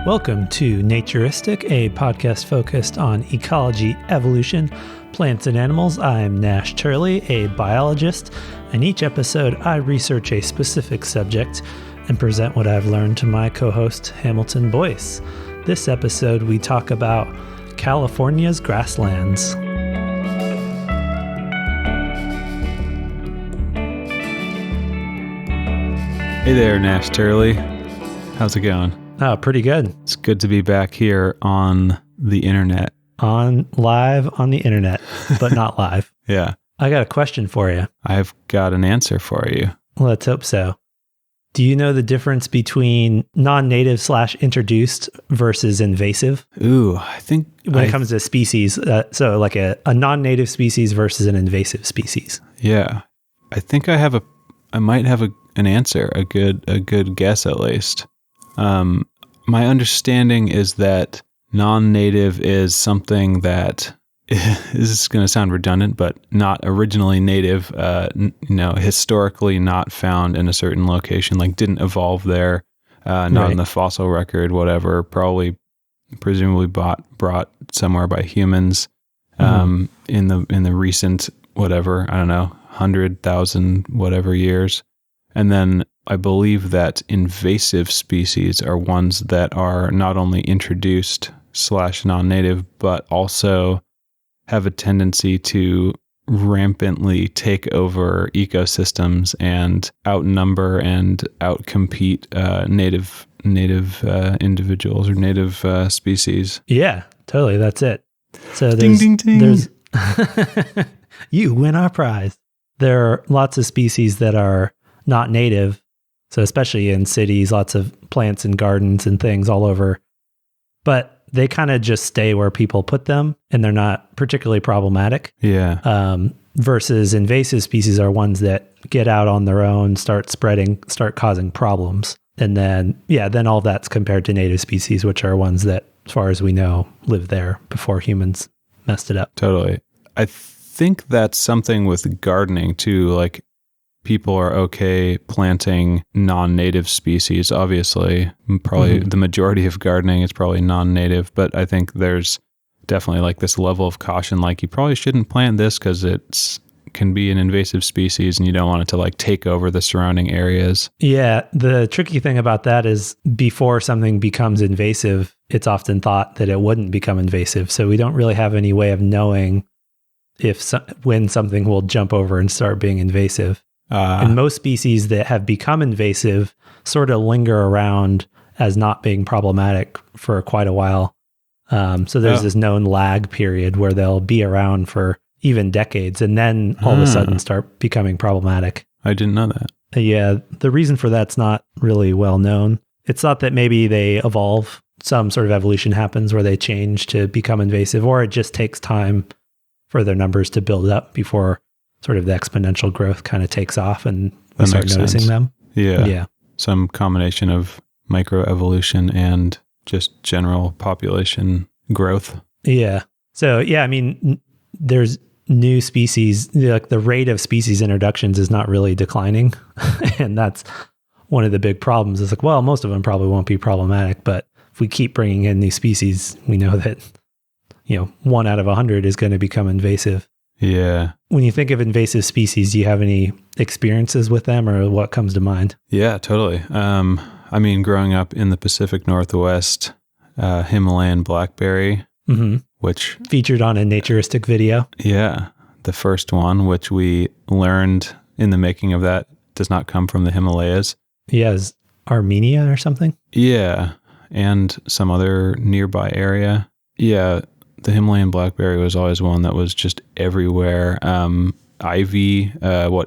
Welcome to Naturistic, a podcast focused on ecology, evolution, plants and animals. I'm Nash Turley, a biologist, and each episode I research a specific subject and present what I've learned to my co-host Hamilton Boyce. This episode we talk about California's grasslands. Hey there, Nash Turley. How's it going? Oh, pretty good. It's good to be back here on the internet. Live on the internet, but not live. Yeah. I got a question for you. I've got an answer for you. Let's hope so. Do you know the difference between non-native / introduced versus invasive? Ooh, I think... When it comes to species, so like a non-native species versus an invasive species. Yeah. I think I might have an answer, a good guess at least. My understanding is that non-native is something that this is going to sound redundant, but not originally native, historically not found in a certain location, like didn't evolve there, not right. in the fossil record, whatever, presumably brought somewhere by humans, in the recent, whatever, I don't know, 100,000 whatever years. And then I believe that invasive species are ones that are not only introduced / non-native, but also have a tendency to rampantly take over ecosystems and outnumber and outcompete native individuals or native species. Yeah, totally. That's it. So ding, ding, ding. There's you win our prize. There are lots of species that are not native. So especially in cities, lots of plants and gardens and things all over. But they kind of just stay where people put them and they're not particularly problematic. Yeah. Versus invasive species are ones that get out on their own, start spreading, start causing problems. And then all of that's compared to native species, which are ones that, as far as we know, live there before humans messed it up. Totally. I think that's something with gardening too. Like, people are okay planting non-native species, obviously. Probably the majority of gardening is probably non-native, but I think there's definitely like this level of caution, like you probably shouldn't plant this because can be an invasive species and you don't want it to like take over the surrounding areas. Yeah, the tricky thing about that is before something becomes invasive, it's often thought that it wouldn't become invasive. So we don't really have any way of knowing when something will jump over and start being invasive. And most species that have become invasive sort of linger around as not being problematic for quite a while. So there's this known lag period where they'll be around for even decades and then all of a sudden start becoming problematic. I didn't know that. Yeah, the reason for that's not really well known. It's thought that maybe they evolve, some sort of evolution happens where they change to become invasive, or it just takes time for their numbers to build up before sort of the exponential growth kind of takes off and we start noticing them. Yeah. Some combination of microevolution and just general population growth. Yeah. So, yeah, I mean, there's new species, like the rate of species introductions is not really declining. And that's one of the big problems. It's like, well, most of them probably won't be problematic, but if we keep bringing in these species, we know that, 1 out of 100 is going to become invasive. Yeah. When you think of invasive species, do you have any experiences with them or what comes to mind? Yeah, totally. I mean, growing up in the Pacific Northwest, Himalayan Blackberry, which... featured on a Naturistic video. Yeah. The first one, which we learned in the making of that, does not come from the Himalayas. Yeah, is Armenia or something? Yeah. And some other nearby area. Yeah. The Himalayan Blackberry was always one that was just everywhere. Ivy,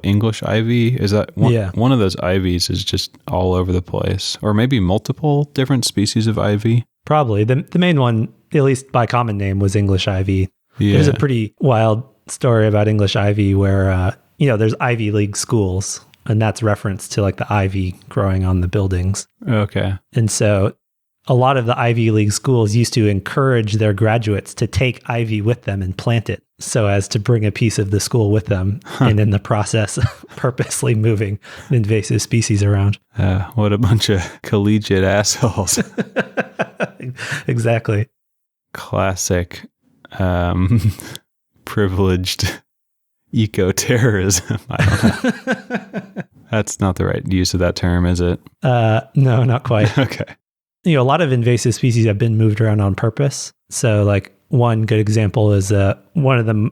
English ivy? Is that one? Yeah. One of those ivies is just all over the place. Or maybe multiple different species of ivy. Probably. The main one, at least by common name, was English ivy. Yeah. There's a pretty wild story about English ivy where, there's Ivy League schools, and that's reference to like the ivy growing on the buildings. Okay. And so a lot of the Ivy League schools used to encourage their graduates to take ivy with them and plant it so as to bring a piece of the school with them, and in the process, purposely moving an invasive species around. What a bunch of collegiate assholes. Exactly. Classic privileged eco-terrorism. I don't know. That's not the right use of that term, is it? No, not quite. Okay. A lot of invasive species have been moved around on purpose. So like one good example is one of the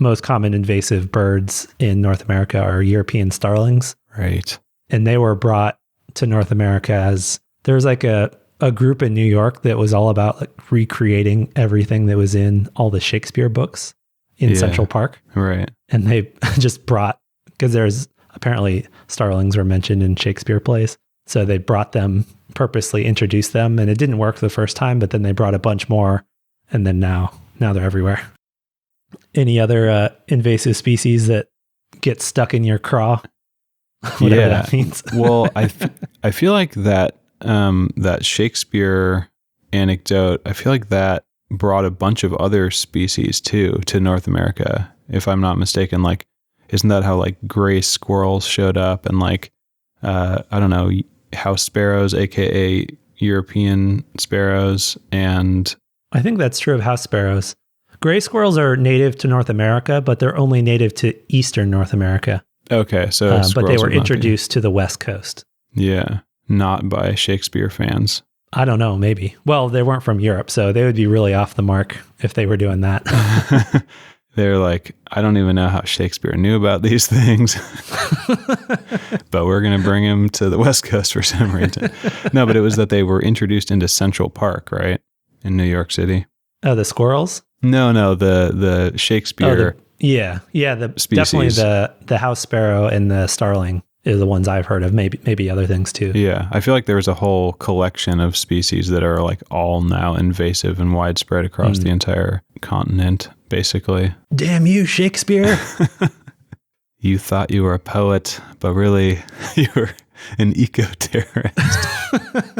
most common invasive birds in North America are European starlings. Right. And they were brought to North America as there's like a group in New York that was all about like recreating everything that was in all the Shakespeare books in Central Park. Right. And they just brought, because there's apparently starlings were mentioned in Shakespeare plays. So they brought them, purposely introduced them, and it didn't work the first time, but then they brought a bunch more, and then now they're everywhere. Any other invasive species that get stuck in your craw? Whatever that means. Well, I feel like that that Shakespeare anecdote, I feel like that brought a bunch of other species too to North America, if I'm not mistaken. Like, isn't that how like gray squirrels showed up, and like I don't know, house sparrows, aka European sparrows? And I think that's true of house sparrows. Gray squirrels are native to North America, but they're only native to eastern North America. Okay, so but they were introduced to the West Coast. Yeah, not by Shakespeare fans. I don't know, maybe. Well, they weren't from Europe, so they would be really off the mark if they were doing that. They're like, I don't even know how Shakespeare knew about these things, but we're going to bring him to the West Coast for some reason. No, but it was that they were introduced into Central Park, right? In New York City. Oh, the squirrels? No, the Shakespeare. Definitely the house sparrow and the starling are the ones I've heard of. Maybe other things too. Yeah, I feel like there's a whole collection of species that are like all now invasive and widespread across the entire continent, basically. Damn you, Shakespeare! You thought you were a poet, but really you were an eco-terrorist.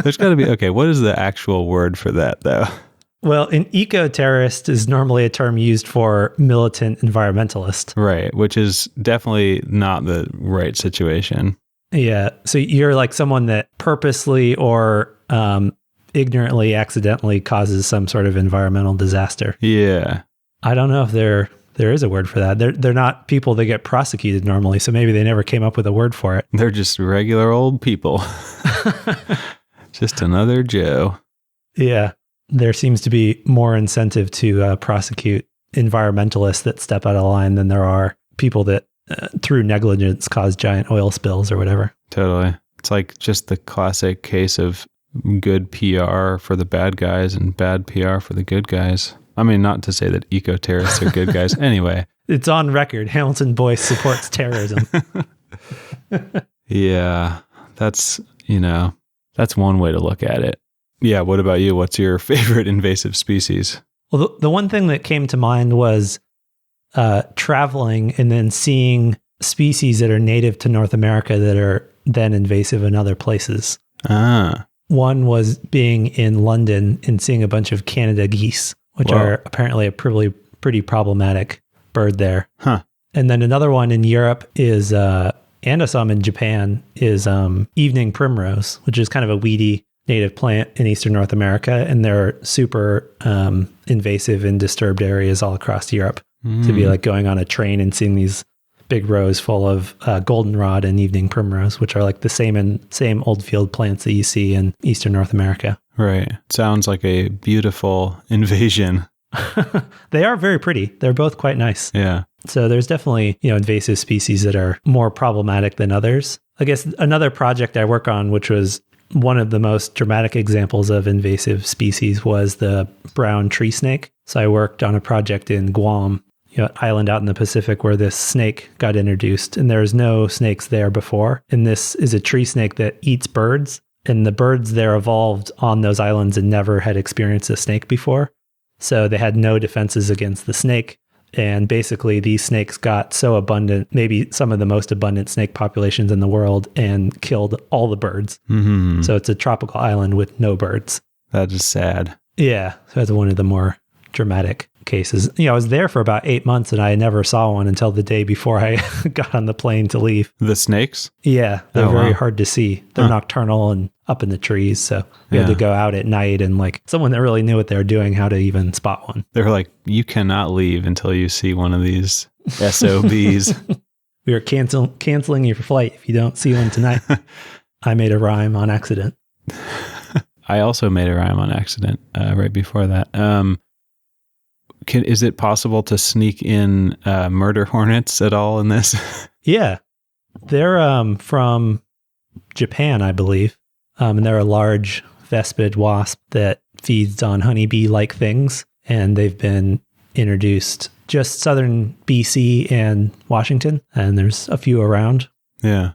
There's got to be, okay, what is the actual word for that though? Well, an eco-terrorist is normally a term used for militant environmentalist. Right, which is definitely not the right situation. Yeah, so you're like someone that purposely or ignorantly, accidentally causes some sort of environmental disaster. Yeah. I don't know if there is a word for that. They're not people that get prosecuted normally, so maybe they never came up with a word for it. They're just regular old people. Just another Joe. Yeah. There seems to be more incentive to prosecute environmentalists that step out of line than there are people that, through negligence, cause giant oil spills or whatever. Totally. It's like just the classic case of good PR for the bad guys and bad PR for the good guys. I mean, not to say that eco-terrorists are good guys. Anyway. It's on record. Hamilton Boyce supports terrorism. Yeah, that's one way to look at it. Yeah, what about you? What's your favorite invasive species? Well, the one thing that came to mind was traveling and then seeing species that are native to North America that are then invasive in other places. One was being in London and seeing a bunch of Canada geese, which are apparently a pretty problematic bird there. Huh. And then another one in Europe is, and I saw them in Japan, is evening primrose, which is kind of a weedy native plant in Eastern North America, and they're super invasive in disturbed areas all across Europe. To be like going on a train and seeing these big rows full of goldenrod and evening primrose, which are like the same old field plants that you see in Eastern North America. Right. Sounds like a beautiful invasion. They are very pretty. They're both quite nice. Yeah. So there's definitely, invasive species that are more problematic than others. I guess another project I work on, which was one of the most dramatic examples of invasive species, was the brown tree snake. So I worked on a project in Guam, an island out in the Pacific, where this snake got introduced, and there's no snakes there before. And this is a tree snake that eats birds, and the birds there evolved on those islands and never had experienced a snake before. So they had no defenses against the snake. And basically these snakes got so abundant, maybe some of the most abundant snake populations in the world, and killed all the birds. Mm-hmm. So it's a tropical island with no birds. That is sad. Yeah. So that's one of the more dramatic cases. I was there for about 8 months and I never saw one until the day before I got on the plane to leave. The snakes? Yeah, they're very hard to see. They're nocturnal and up in the trees. So we had to go out at night and like someone that really knew what they were doing, how to even spot one. They were like, you cannot leave until you see one of these SOBs. We were canceling your flight if you don't see one tonight. I made a rhyme on accident. I also made a rhyme on accident right before that. Is it possible to sneak in murder hornets at all in this? Yeah. They're from Japan, I believe. And they're a large vespid wasp that feeds on honeybee-like things. And they've been introduced just southern BC and Washington. And there's a few around. Yeah.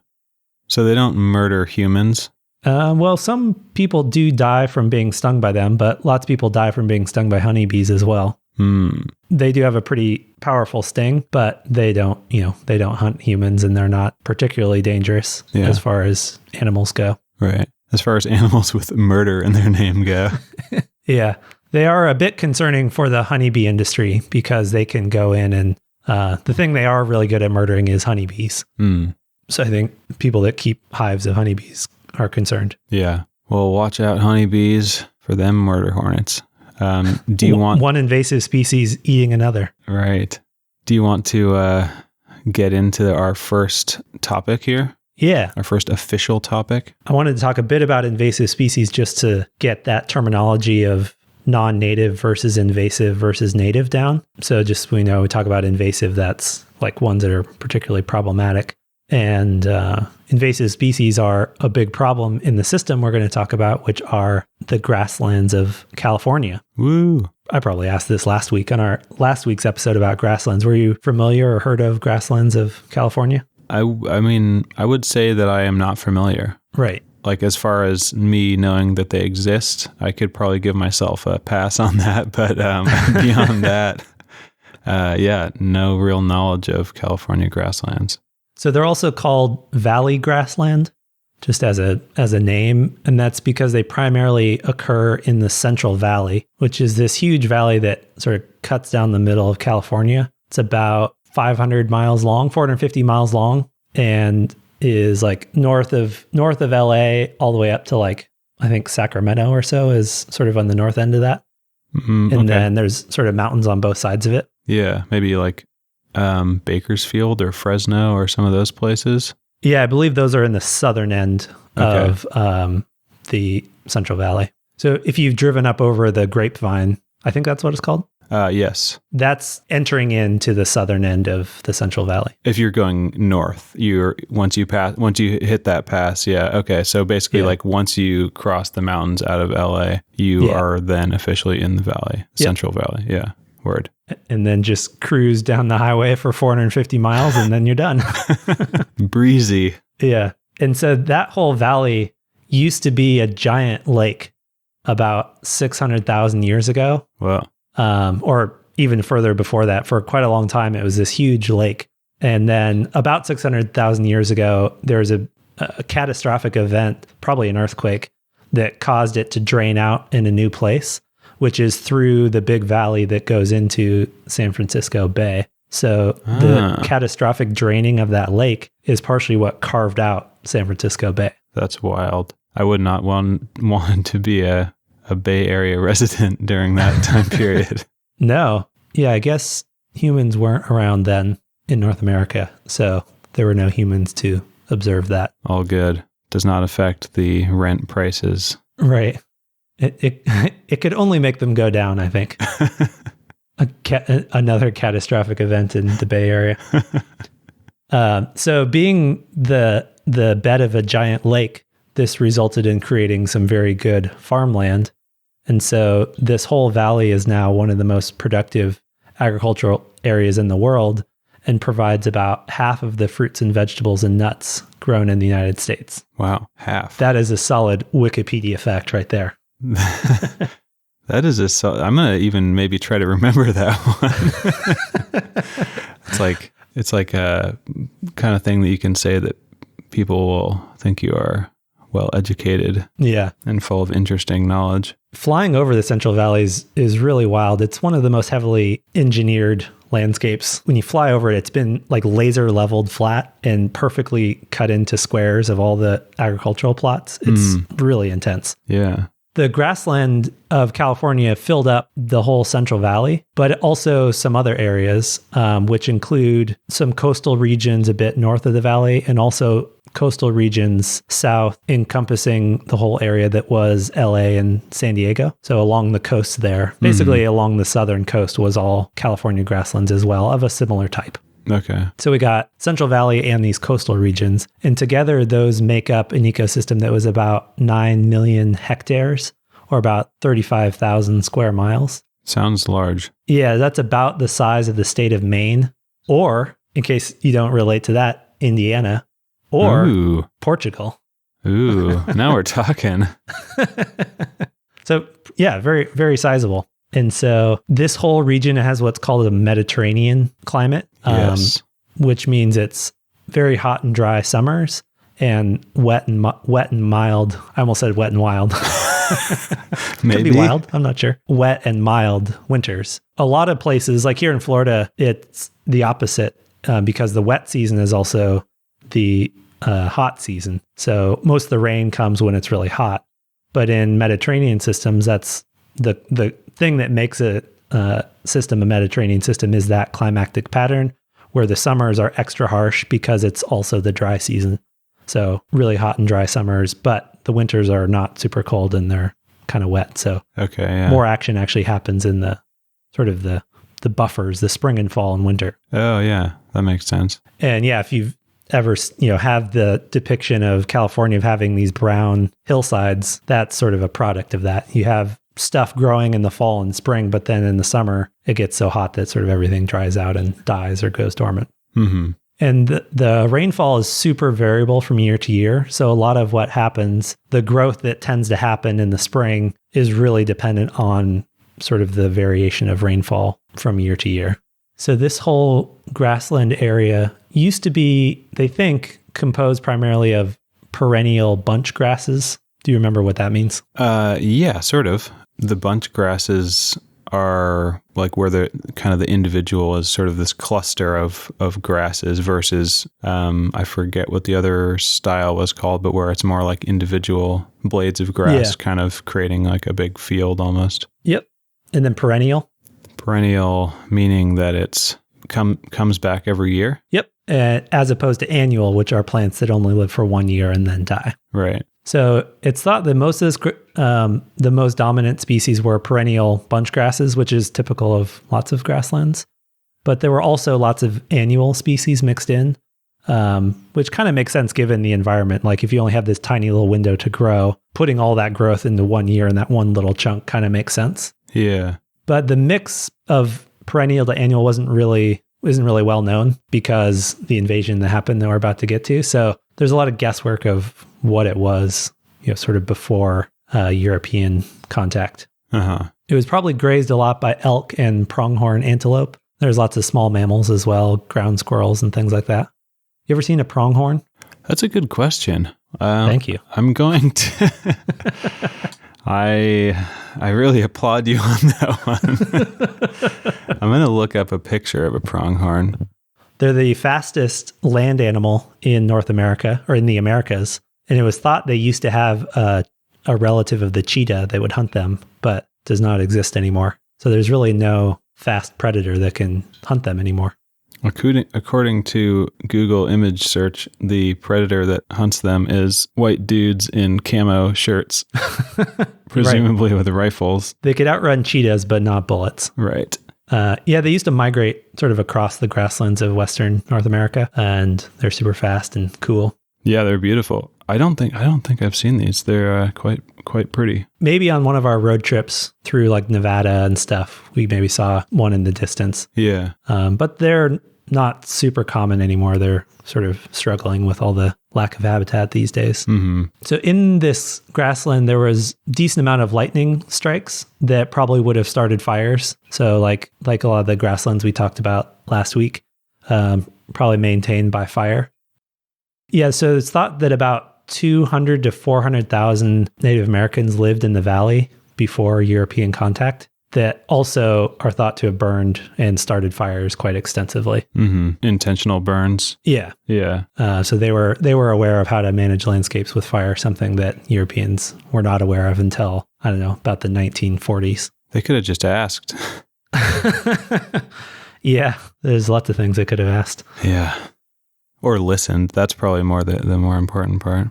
So they don't murder humans? Well, some people do die from being stung by them, but lots of people die from being stung by honeybees as well. They do have a pretty powerful sting, but they don't hunt humans, and they're not particularly dangerous as far as animals go. Right. As far as animals with murder in their name go. Yeah. They are a bit concerning for the honeybee industry because they can go in and the thing they are really good at murdering is honeybees. So I think people that keep hives of honeybees are concerned. Yeah. Well, watch out, honeybees, for them murder hornets. Do you want one invasive species eating another? Right. Do you want to get into our first topic here? Yeah. Our first official topic? I wanted to talk a bit about invasive species just to get that terminology of non-native versus invasive versus native down. So just we talk about invasive, that's like ones that are particularly problematic. And invasive species are a big problem in the system we're going to talk about, which are the grasslands of California. Woo! I probably asked this last week on our last week's episode about grasslands. Were you familiar or heard of grasslands of California? I mean, I would say that I am not familiar. Right. Like as far as me knowing that they exist, I could probably give myself a pass on that. But beyond that, no real knowledge of California grasslands. So they're also called valley grassland, just as a name, and that's because they primarily occur in the Central Valley, which is this huge valley that sort of cuts down the middle of California. It's about 500 miles long, 450 miles long, and is like north of LA all the way up to like I think Sacramento or so is sort of on the north end of that. And then there's sort of mountains on both sides of it. Yeah, maybe like Bakersfield or Fresno or some of those places. Yeah, I believe those are in the southern end of the Central Valley. So if you've driven up over the Grapevine, I think that's what it's called. Yes. That's entering into the southern end of the Central Valley. If you're going north, once you hit that pass, yeah. Okay. So basically like once you cross the mountains out of LA, you are then officially in the valley, Central Valley. Yeah. Word. And then just cruise down the highway for 450 miles and then you're done. Breezy. Yeah. And so that whole valley used to be a giant lake about 600,000 years ago. Wow. Or even further before that. For quite a long time, it was this huge lake. And then about 600,000 years ago, there was a catastrophic event, probably an earthquake, that caused it to drain out in a new place, which is through the big valley that goes into San Francisco Bay. So the catastrophic draining of that lake is partially what carved out San Francisco Bay. That's wild. I would not want to be a Bay Area resident during that time period. No. Yeah, I guess humans weren't around then in North America, so there were no humans to observe that. All good. Does not affect the rent prices. Right. It could only make them go down, I think. Another catastrophic event in the Bay Area. So being the bed of a giant lake, this resulted in creating some very good farmland. And so this whole valley is now one of the most productive agricultural areas in the world and provides about half of the fruits and vegetables and nuts grown in the United States. Wow, half. That is a solid Wikipedia fact right there. That is I'm going to even maybe try to remember that one. It's like a kind of thing that you can say that people will think you are well educated. Yeah. And full of interesting knowledge. flying over the Central Valleys is really wild. It's one of the most heavily engineered landscapes. When you fly over it, it's been like laser leveled flat and perfectly cut into squares of all the agricultural plots. It's really intense. Yeah. The grassland of California filled up the whole Central Valley, but also some other areas, which include some coastal regions a bit north of the valley and also coastal regions south, encompassing the whole area that was LA and San Diego. So along the coast there, basically along the southern coast was all California grasslands as well, of a similar type. Okay. So we got Central Valley and these coastal regions, and together those make up an ecosystem that was about 9 million hectares, or about 35,000 square miles. Sounds large. Yeah, that's about the size of the state of Maine, or, in case you don't relate to that, Indiana, or Portugal. Ooh, now we're talking. So yeah, very, very sizable. And so this whole region has what's called a Mediterranean climate, which means it's very hot and dry summers and wet and mild. I almost said wet and wild. Maybe. Could be wild. I'm not sure. Wet and mild winters. A lot of places, like here in Florida, it's the opposite because the wet season is also the hot season. So most of the rain comes when it's really hot. But in Mediterranean systems, that's the thing that makes a system a Mediterranean system is that climactic pattern where the summers are extra harsh because it's also the dry season. So really hot and dry summers, but the winters are not super cold and they're kind of wet. So more action actually happens in the sort of the buffers, the spring and fall and winter. Oh yeah, that makes sense. And yeah, if you've ever, have the depiction of California of having these brown hillsides, that's sort of a product of that. You have stuff growing in the fall and spring, but then in the summer, it gets so hot that sort of everything dries out and dies or goes dormant. Mm-hmm. And the rainfall is super variable from year to year. So a lot of what happens, the growth that tends to happen in the spring is really dependent on sort of the variation of rainfall from year to year. So this whole grassland area used to be, they think, composed primarily of perennial bunch grasses. Do you remember what that means? Yeah, sort of. The bunch grasses are like where the kind of the individual is sort of this cluster of grasses versus, I forget what the other style was called, but where it's more like individual blades of grass kind of creating like a big field almost. Yep. And then perennial? Perennial meaning that it's comes back every year? Yep. As opposed to annual, which are plants that only live for 1 year and then die. Right. So it's thought that most of this, the most dominant species were perennial bunch grasses, which is typical of lots of grasslands. But there were also lots of annual species mixed in, which kind of makes sense given the environment. Like if you only have this tiny little window to grow, putting all that growth into 1 year in that one little chunk kind of makes sense. Yeah. But the mix of perennial to annual isn't really well known because the invasion that happened that we're about to get to. So there's a lot of guesswork of what it was, sort of before European contact. Uh-huh. It was probably grazed a lot by elk and pronghorn antelope. There's lots of small mammals as well, ground squirrels and things like that. You ever seen a pronghorn? That's a good question. Thank you. I'm going to... I really applaud you on that one. I'm going to look up a picture of a pronghorn. They're the fastest land animal in North America, or in the Americas. And it was thought they used to have a relative of the cheetah that would hunt them, but does not exist anymore. So there's really no fast predator that can hunt them anymore. According to Google image search, the predator that hunts them is white dudes in camo shirts, presumably with rifles. They could outrun cheetahs, but not bullets. Right. They used to migrate sort of across the grasslands of Western North America, and they're super fast and cool. Yeah, they're beautiful. I don't think I've seen these. They're quite pretty. Maybe on one of our road trips through like Nevada and stuff, we maybe saw one in the distance. Yeah. But they're not super common anymore. They're sort of struggling with all the lack of habitat these days. Mm-hmm. So in this grassland, there was a decent amount of lightning strikes that probably would have started fires. So like a lot of the grasslands we talked about last week, probably maintained by fire. Yeah, so it's thought that about 200 to 400,000 Native Americans lived in the valley before European contact that also are thought to have burned and started fires quite extensively. Intentional burns. Yeah. Yeah. So they were aware of how to manage landscapes with fire, something that Europeans were not aware of until, I don't know, about the 1940s. They could have just asked. Yeah, there's lots of things they could have asked. Yeah. Or listened. That's probably the more important part.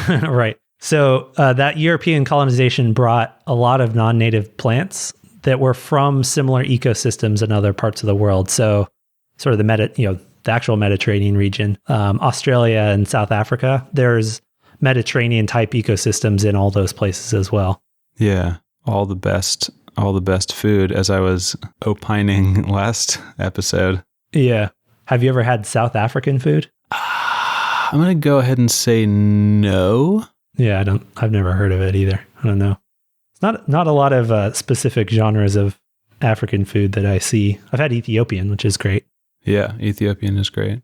Right. So that European colonization brought a lot of non-native plants that were from similar ecosystems in other parts of the world. So sort of the actual Mediterranean region, Australia and South Africa, there's Mediterranean type ecosystems in all those places as well. Yeah. All the best food, as I was opining last episode. Yeah. Have you ever had South African food? I'm going to go ahead and say no. Yeah, I've never heard of it either. I don't know. It's not a lot of specific genres of African food that I see. I've had Ethiopian, which is great. Yeah, Ethiopian is great.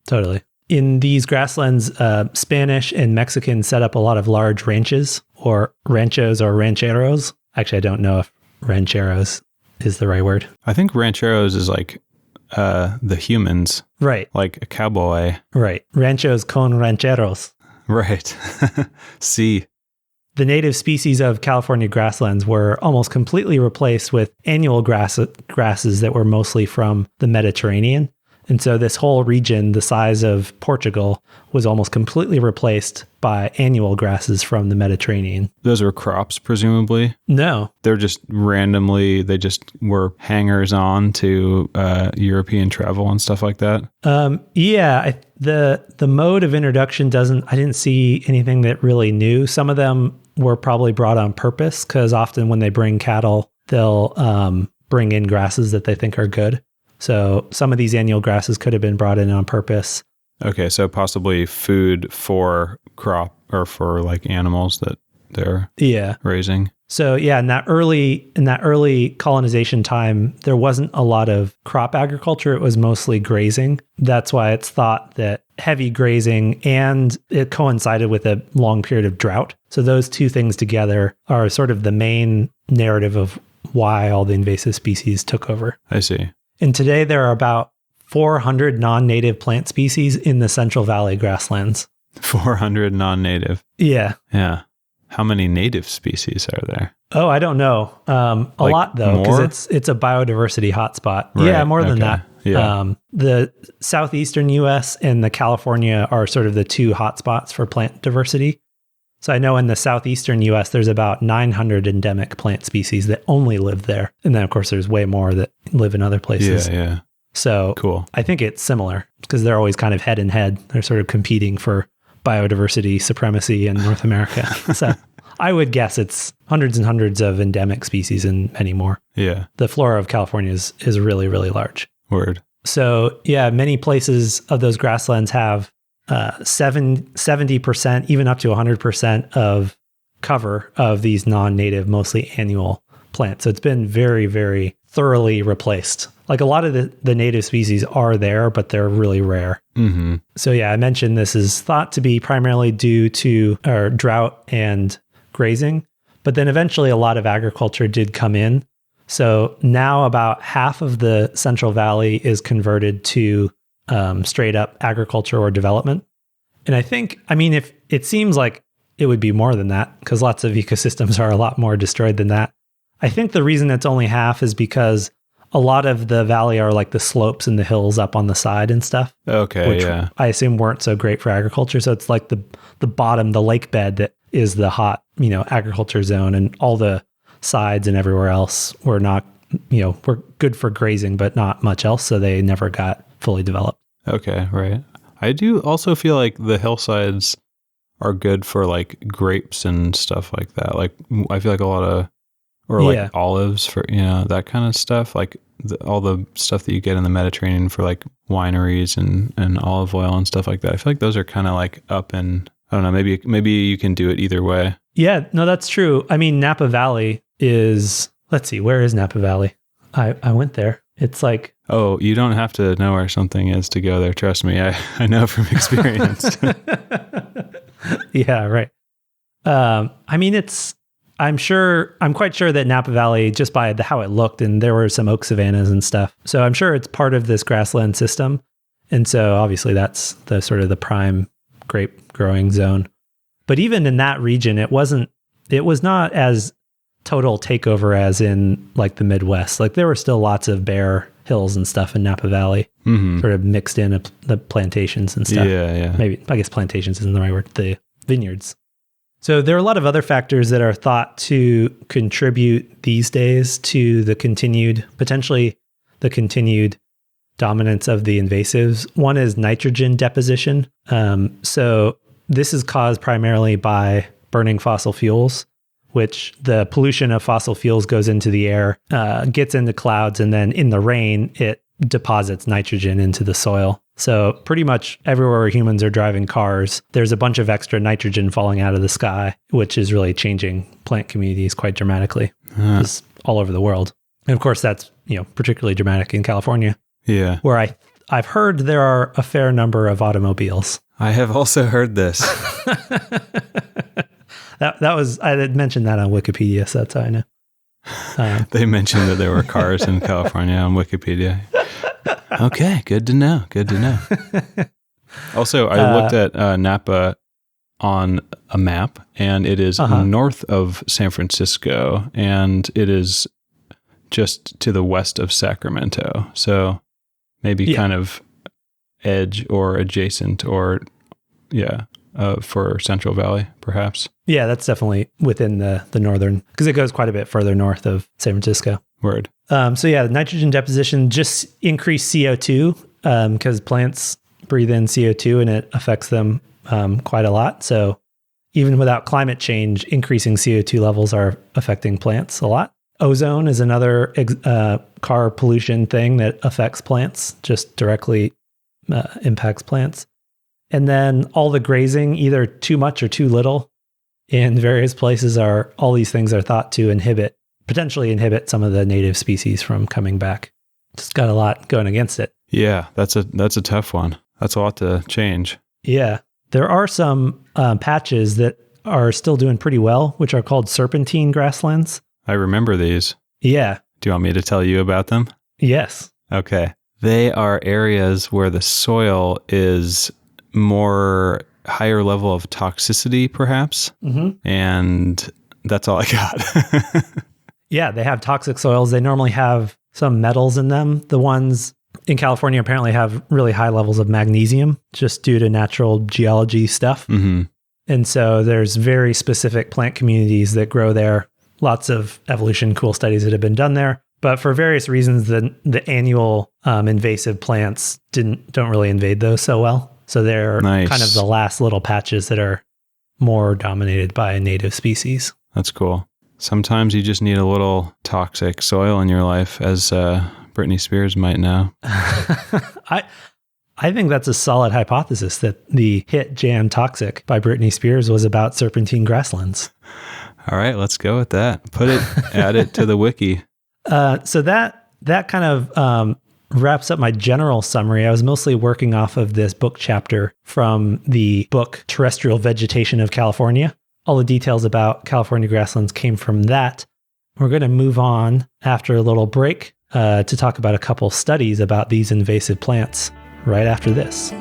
Totally. In these grasslands, Spanish and Mexican set up a lot of large ranches or ranchos or rancheros. Actually, I don't know if rancheros is the right word. I think rancheros is like the humans. Right. Like a cowboy. Right. Ranchos con rancheros. Right. See. The native species of California grasslands were almost completely replaced with annual grasses that were mostly from the Mediterranean. And so this whole region, the size of Portugal, was almost completely replaced by annual grasses from the Mediterranean. Those were crops, presumably? No. They're just randomly, they just were hangers on to European travel and stuff like that? Yeah. The mode of introduction I didn't see anything that really new. Some of them were probably brought on purpose because often when they bring cattle, they'll bring in grasses that they think are good. So some of these annual grasses could have been brought in on purpose. Okay, so possibly food for crop or for like animals that they're raising. So yeah, in that early colonization time, there wasn't a lot of crop agriculture. It was mostly grazing. That's why it's thought that heavy grazing and it coincided with a long period of drought. So those two things together are sort of the main narrative of why all the invasive species took over. I see. And today there are about 400 non-native plant species in the Central Valley grasslands. 400 non-native. Yeah. Yeah. How many native species are there? Oh, I don't know. A lot though, because it's a biodiversity hotspot. Right. Yeah, more than that. Yeah. The southeastern U.S. and the California are sort of the two hotspots for plant diversity. So I know in the southeastern U.S., there's about 900 endemic plant species that only live there. And then, of course, there's way more that live in other places. Yeah. So cool. I think it's similar because they're always kind of head in head. They're sort of competing for biodiversity supremacy in North America. So I would guess it's hundreds and hundreds of endemic species and many more. Yeah. The flora of California is really, really large. Word. So yeah, many places of those grasslands have 70%, even up to 100% of cover of these non-native, mostly annual plants. So it's been very, very thoroughly replaced. Like a lot of the native species are there, but they're really rare. Mm-hmm. So yeah, I mentioned this is thought to be primarily due to drought and grazing, but then eventually a lot of agriculture did come in. So now about half of the Central Valley is converted to straight up agriculture or development. And if it seems like it would be more than that because lots of ecosystems are a lot more destroyed than that. I think the reason it's only half is because a lot of the valley are like the slopes and the hills up on the side and stuff. Okay, which yeah. I assume weren't so great for agriculture. So it's like the bottom, the lake bed that is the hot, agriculture zone, and all the sides and everywhere else were not, were good for grazing, but not much else. So they never got fully developed. Okay, right. I do also feel like the hillsides are good for like grapes and stuff like that. Like I feel like a lot of, or like olives for, that kind of stuff. Like all the stuff that you get in the Mediterranean for like wineries and olive oil and stuff like that. I feel like those are kind of like up in, I don't know, maybe you can do it either way. Yeah, no, that's true. I mean, Napa Valley is, let's see, where is Napa Valley? I went there. It's like... Oh, you don't have to know where something is to go there. Trust me. I know from experience. Yeah, right. I I'm quite sure that Napa Valley, just by how it looked, and there were some oak savannas and stuff. So I'm sure it's part of this grassland system. And so obviously that's the sort of the prime grape growing zone. But even in that region, it was not as total takeover as in like the Midwest. Like there were still lots of bare hills and stuff in Napa Valley, sort of mixed in the plantations and stuff. Yeah. Maybe, I guess plantations isn't the right word, the vineyards. So there are a lot of other factors that are thought to contribute these days to potentially the continued dominance of the invasives. One is nitrogen deposition. So this is caused primarily by burning fossil fuels, which the pollution of fossil fuels goes into the air, gets into clouds, and then in the rain, it deposits nitrogen into the soil. So pretty much everywhere where humans are driving cars, there's a bunch of extra nitrogen falling out of the sky, which is really changing plant communities quite dramatically. Just all over the world. And of course, that's particularly dramatic in California. Yeah. Where I've heard there are a fair number of automobiles. I have also heard this. I had mentioned that on Wikipedia, so that's how I know. They mentioned that there were cars in California on Wikipedia. Okay, good to know. Also, I looked at Napa on a map, and it is north of San Francisco, and it is just to the west of Sacramento. So maybe kind of edge or adjacent or, for Central Valley, perhaps. Yeah, that's definitely within the northern, because it goes quite a bit further north of San Francisco. Word. So nitrogen deposition just increased CO2 because plants breathe in CO2 and it affects them quite a lot. So even without climate change, increasing CO2 levels are affecting plants a lot. Ozone is another car pollution thing that affects plants, just directly impacts plants. And then all the grazing, either too much or too little in various places, all these things are thought to potentially inhibit some of the native species from coming back. Just got a lot going against it. Yeah, that's a tough one. That's a lot to change. Yeah. There are some patches that are still doing pretty well, which are called Serpentine Grasslands. I remember these. Yeah. Do you want me to tell you about them? Yes. Okay. They are areas where the soil is more higher level of toxicity, perhaps. Mm-hmm. And that's all I got. Yeah, they have toxic soils. They normally have some metals in them. The ones in California apparently have really high levels of magnesium just due to natural geology stuff. Mm-hmm. And so there's very specific plant communities that grow there. Lots of evolution, cool studies that have been done there. But for various reasons, the annual invasive plants don't really invade those so well. So they're kind of the last little patches that are more dominated by native species. That's cool. Sometimes you just need a little toxic soil in your life, as Britney Spears might know. I think that's a solid hypothesis that the hit jam Toxic by Britney Spears was about serpentine grasslands. All right, let's go with that. Add it to the wiki. So that kind of wraps up my general summary. I was mostly working off of this book chapter from the book Terrestrial Vegetation of California. All the details about California grasslands came from that. We're going to move on after a little break to talk about a couple studies about these invasive plants right after this.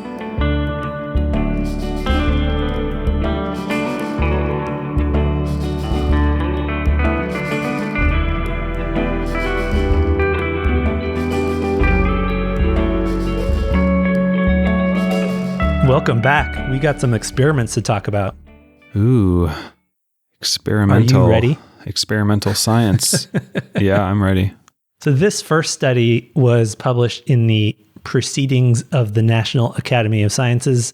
Welcome back. We got some experiments to talk about. Ooh, experimental. Are you ready? Experimental science. Yeah, I'm ready. So this first study was published in the Proceedings of the National Academy of Sciences,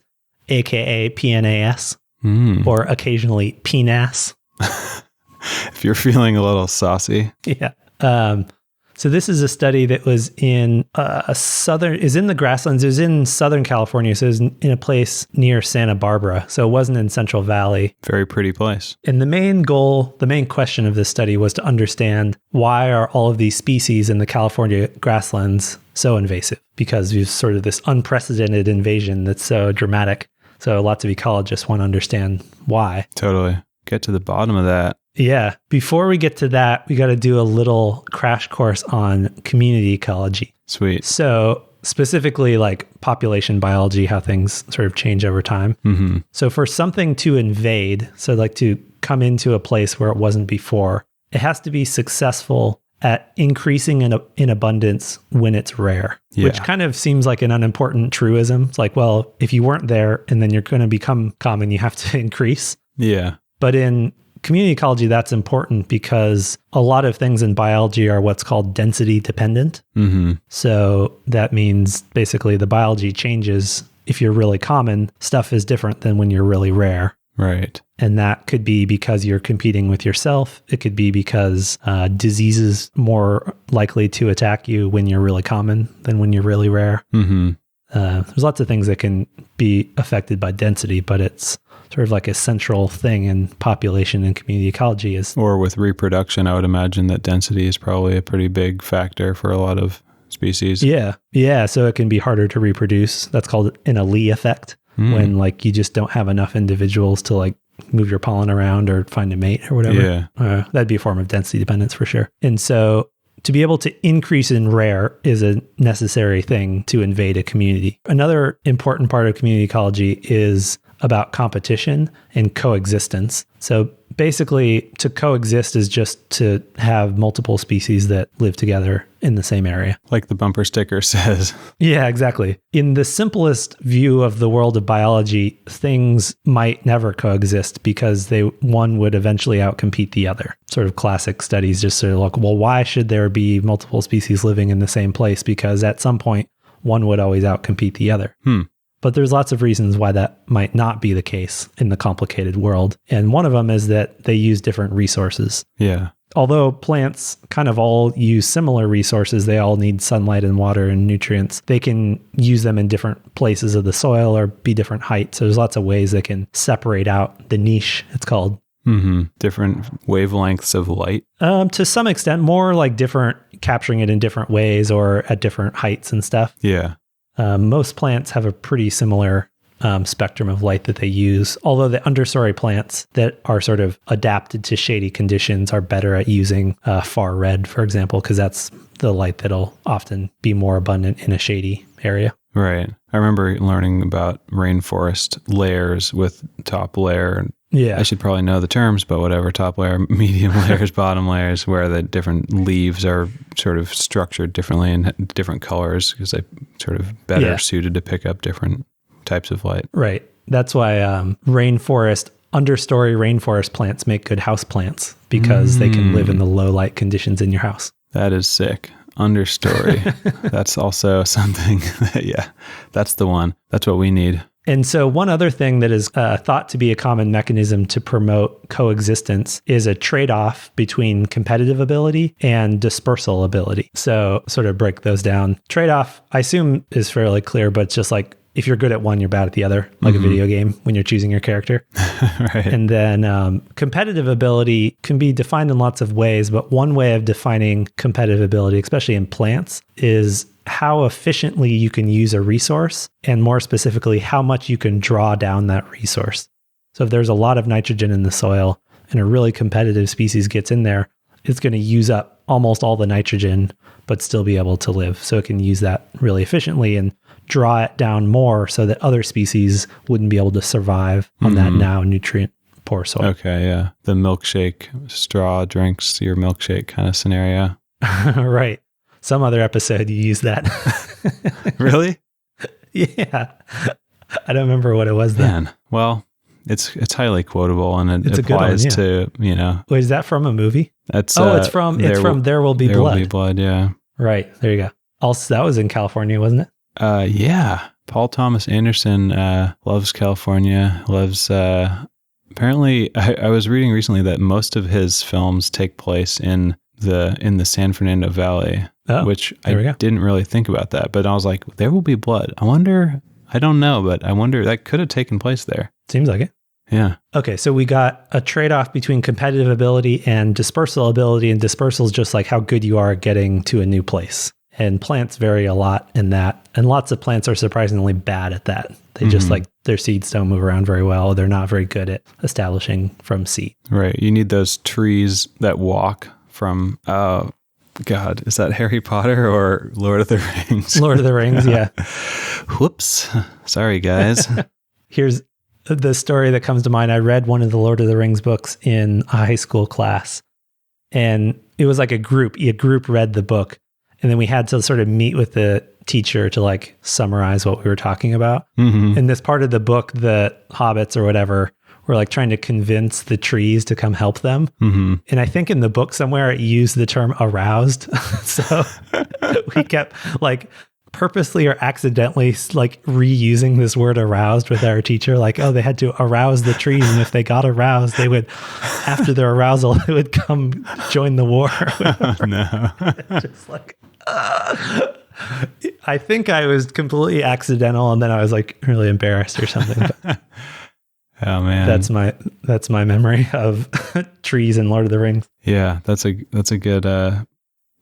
aka PNAS, or occasionally PNAS. If you're feeling a little saucy. Yeah. So this is a study that was in the grasslands. It was in Southern California. So it was in a place near Santa Barbara. So it wasn't in Central Valley. Very pretty place. And the main question of this study was to understand why are all of these species in the California grasslands so invasive? Because we've sort of this unprecedented invasion that's so dramatic. So lots of ecologists want to understand why. Totally. Get to the bottom of that. Yeah. Before we get to that, we got to do a little crash course on community ecology. Sweet. So specifically like population biology, how things sort of change over time. Mm-hmm. So for something to invade, so like to come into a place where it wasn't before, it has to be successful at increasing in abundance when it's rare, which kind of seems like an unimportant truism. It's like, well, if you weren't there and then you're going to become common, you have to increase. Yeah. But in community ecology, that's important because a lot of things in biology are what's called density dependent. Mm-hmm. So that means basically the biology changes. If you're really common, stuff is different than when you're really rare. Right. And that could be because you're competing with yourself. It could be because diseases more likely to attack you when you're really common than when you're really rare. Mm-hmm. There's lots of things that can be affected by density, but it's sort of like a central thing in population and community ecology is. Or with reproduction, I would imagine that density is probably a pretty big factor for a lot of species. Yeah. Yeah. So it can be harder to reproduce. That's called an allele effect, when like you just don't have enough individuals to like move your pollen around or find a mate or whatever. Yeah. That'd be a form of density dependence for sure. And so to be able to increase in rare is a necessary thing to invade a community. Another important part of community ecology is about competition and coexistence. So basically, to coexist is just to have multiple species that live together in the same area. Like the bumper sticker says. Yeah, exactly. In the simplest view of the world of biology, things might never coexist because one would eventually outcompete the other. Sort of classic studies just sort of like, well, why should there be multiple species living in the same place? Because at some point, one would always outcompete the other. But there's lots of reasons why that might not be the case in the complicated world. And one of them is that they use different resources. Yeah. Although plants kind of all use similar resources, they all need sunlight and water and nutrients. They can use them in different places of the soil or be different heights. So there's lots of ways they can separate out the niche, it's called. Mm-hmm. Different wavelengths of light. To some extent, more like different, capturing it in different ways or at different heights and stuff. Yeah. Most plants have a pretty similar spectrum of light that they use, although the understory plants that are sort of adapted to shady conditions are better at using far red, for example, because that's the light that'll often be more abundant in a shady area. Right. I remember learning about rainforest layers with top layer. Yeah. I should probably know the terms, but whatever, top layer, medium layers, bottom layers, where the different leaves are sort of structured differently in different colors because they sort of better suited to pick up different types of light. Right. That's why understory rainforest plants make good house plants because they can live in the low light conditions in your house. That is sick. Understory. That's also something that, that's the one. That's what we need. And so one other thing that is thought to be a common mechanism to promote coexistence is a trade-off between competitive ability and dispersal ability. So sort of break those down. Trade-off, I assume, is fairly clear, but it's just like if you're good at one, you're bad at the other, like a video game when you're choosing your character. Right. And then competitive ability can be defined in lots of ways, but one way of defining competitive ability, especially in plants, is how efficiently you can use a resource, and more specifically, how much you can draw down that resource. So if there's a lot of nitrogen in the soil and a really competitive species gets in there, it's going to use up almost all the nitrogen, but still be able to live. So it can use that really efficiently and draw it down more so that other species wouldn't be able to survive on that now nutrient poor soil. Okay, yeah. The milkshake, straw drinks your milkshake kind of scenario. Right. Some other episode you use that. Really? Yeah. I don't remember what it was then. Man, well, it's highly quotable and it applies to, Wait, is that from a movie? That's it's from There Will Be Blood. There Will Be Blood, yeah. Right. There you go. Also, that was in California, wasn't it? Yeah. Paul Thomas Anderson loves California, loves apparently I was reading recently that most of his films take place in the San Fernando Valley, which I didn't really think about that, but I was like, There Will Be Blood. I wonder that could have taken place there. Seems like it. Yeah. Okay, so we got a trade-off between competitive ability and dispersal ability, and dispersal is just like how good you are at getting to a new place. And plants vary a lot in that. And lots of plants are surprisingly bad at that. They just like their seeds don't move around very well. They're not very good at establishing from seed. Right. You need those trees that walk from, God, is that Harry Potter or Lord of the Rings? Lord of the Rings, yeah. Whoops. Sorry, guys. Here's the story that comes to mind. I read one of the Lord of the Rings books in a high school class. And it was like a group read the book. And then we had to sort of meet with the teacher to like summarize what we were talking about. In this part of the book, the hobbits or whatever were like trying to convince the trees to come help them. And I think in the book somewhere it used the term aroused. So we kept like purposely or accidentally like reusing this word aroused with our teacher. Like, oh, they had to arouse the trees. And if they got aroused, they would, after their arousal, they would come join the war. No. Just like, I think I was completely accidental, and then I was like really embarrassed or something. But oh man, that's my memory of trees in Lord of the Rings. Yeah, that's a good